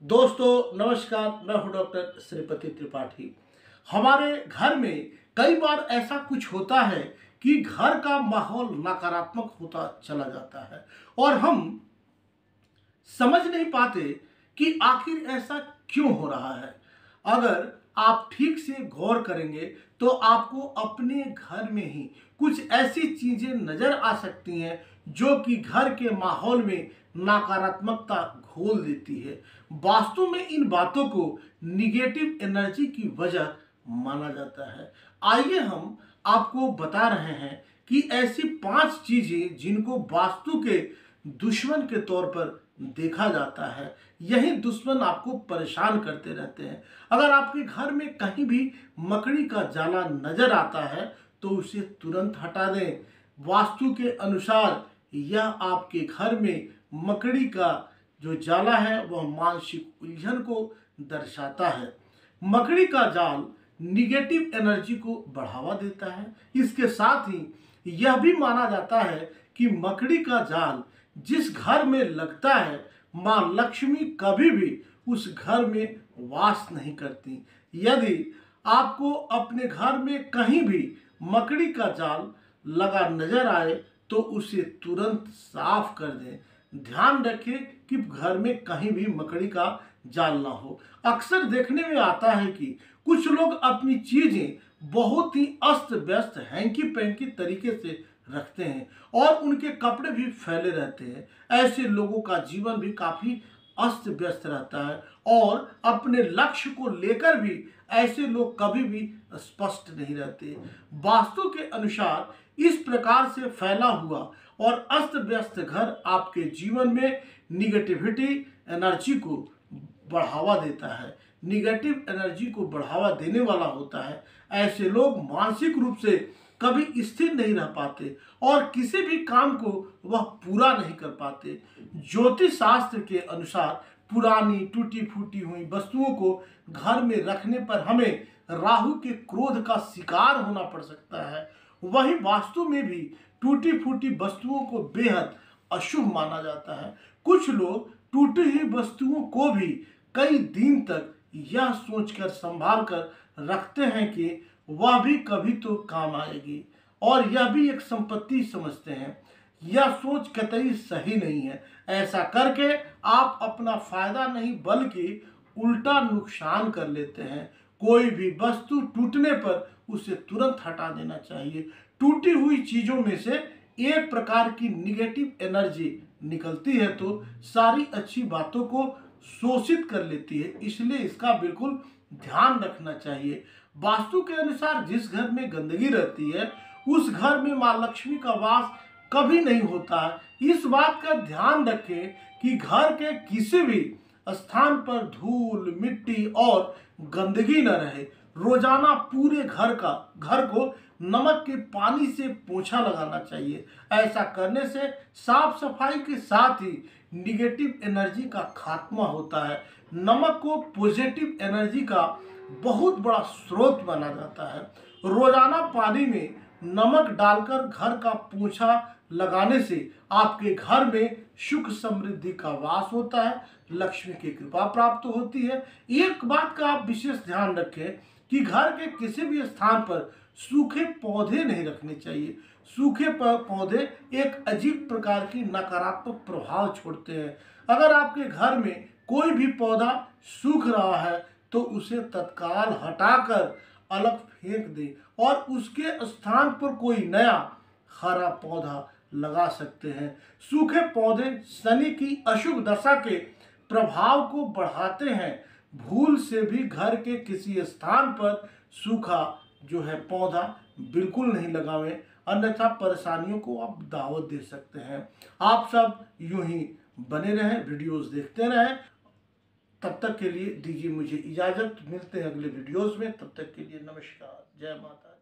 दोस्तों नमस्कार, मैं हूं डॉक्टर श्रीपति त्रिपाठी। हमारे घर में कई बार ऐसा कुछ होता है कि घर का माहौल नकारात्मक होता चला जाता है और हम समझ नहीं पाते कि आखिर ऐसा क्यों हो रहा है। अगर आप ठीक से गौर करेंगे तो आपको अपने घर में ही कुछ ऐसी चीजें नजर आ सकती हैं जो कि घर के माहौल में नकारात्मकता घोल देती है। वास्तव में इन बातों को निगेटिव एनर्जी की वजह माना जाता है। आइए हम आपको बता रहे हैं कि ऐसी 5 चीजें जिनको वास्तु के दुश्मन के तौर पर देखा जाता है। यही दुश्मन आपको परेशान करते रहते हैं। अगर आपके घर में कहीं भी मकड़ी का जाला नजर आता है तो उसे तुरंत हटा दें। वास्तु के अनुसार यह आपके घर में मकड़ी का जो जाला है वह मानसिक उलझन को दर्शाता है। मकड़ी का जाल निगेटिव एनर्जी को बढ़ावा देता है। इसके साथ ही यह भी माना जाता है कि मकड़ी का जाल जिस घर में लगता है मां लक्ष्मी कभी भी उस घर में वास नहीं करती। यदि आपको अपने घर में कहीं भी मकड़ी का जाल लगा नजर आए तो उसे तुरंत साफ कर दें। ध्यान रखें कि घर में कहीं भी मकड़ी का जाल ना हो। अक्सर देखने में आता है कि कुछ लोग अपनी चीजें बहुत ही अस्त व्यस्त हैंकी पैंकी तरीके से रखते हैं और उनके कपड़े भी फैले रहते हैं। ऐसे लोगों का जीवन भी काफी अस्त व्यस्त रहता है और अपने लक्ष्य को लेकर भी ऐसे लोग कभी भी स्पष्ट नहीं रहते। वास्तु के अनुसार इस प्रकार से फैला हुआ और अस्त व्यस्त घर आपके जीवन में निगेटिविटी एनर्जी को बढ़ावा देता है। निगेटिव एनर्जी को बढ़ावा देने वाला होता है। ऐसे लोग मानसिक रूप से कभी स्थिर नहीं रह पाते और किसी भी काम को वह पूरा नहीं कर पाते। ज्योतिष शास्त्र के अनुसार पुरानी टूटी फूटी हुई वस्तुओं को घर में रखने पर हमें राहु के क्रोध का शिकार होना पड़ सकता है। वही वास्तु में भी टूटी फूटी वस्तुओं को बेहद अशुभ माना जाता है। कुछ लोग टूटी हुई वस्तुओं को भी कई दिन तक यह सोचकर संभाल कर रखते हैं कि वह भी कभी तो काम आएगी और यह भी एक संपत्ति समझते हैं। यह सोच कतई सही नहीं है। ऐसा करके आप अपना फायदा नहीं बल्कि उल्टा नुकसान कर लेते हैं। कोई भी वस्तु टूटने पर उसे तुरंत हटा देना चाहिए। टूटी हुई चीजों में से एक प्रकार की निगेटिव एनर्जी निकलती है तो सारी अच्छी बातों को शोषित कर लेती है, इसलिए इसका बिल्कुल ध्यान रखना चाहिए। वास्तु के अनुसार जिस घर में गंदगी रहती है उस घर में मां लक्ष्मी का वास कभी नहीं होता है। इस बात का ध्यान रखें कि घर के किसी भी स्थान पर धूल मिट्टी और गंदगी न रहे। रोजाना पूरे घर को नमक के पानी से पोंछा लगाना चाहिए। ऐसा करने से साफ सफाई के साथ ही निगेटिव एनर्जी का खात्मा होता है। नमक को पॉजिटिव एनर्जी का बहुत बड़ा स्रोत माना जाता है। रोजाना पानी में नमक डालकर घर का पोंछा लगाने से आपके घर में सुख समृद्धि का वास होता है, लक्ष्मी की कृपा प्राप्त होती है। एक बात का आप विशेष ध्यान रखें कि घर के किसी भी स्थान पर सूखे पौधे नहीं रखने चाहिए। सूखे पौधे एक अजीब प्रकार की नकारात्मक प्रभाव छोड़ते हैं। अगर आपके घर में कोई भी पौधा सूख रहा है तो उसे तत्काल हटाकर अलग फेंक दें और उसके स्थान पर कोई नया हरा पौधा लगा सकते हैं। सूखे पौधे शनि की अशुभ दशा के प्रभाव को बढ़ाते हैं। भूल से भी घर के किसी स्थान पर सूखा जो है पौधा बिल्कुल नहीं लगावें, अन्यथा परेशानियों को आप दावत दे सकते हैं। आप सब यूं ही बने रहें, वीडियोस देखते रहें। तब तक के लिए दीजिए मुझे इजाजत। मिलते हैं अगले वीडियोस में। तब तक के लिए नमस्कार, जय माता।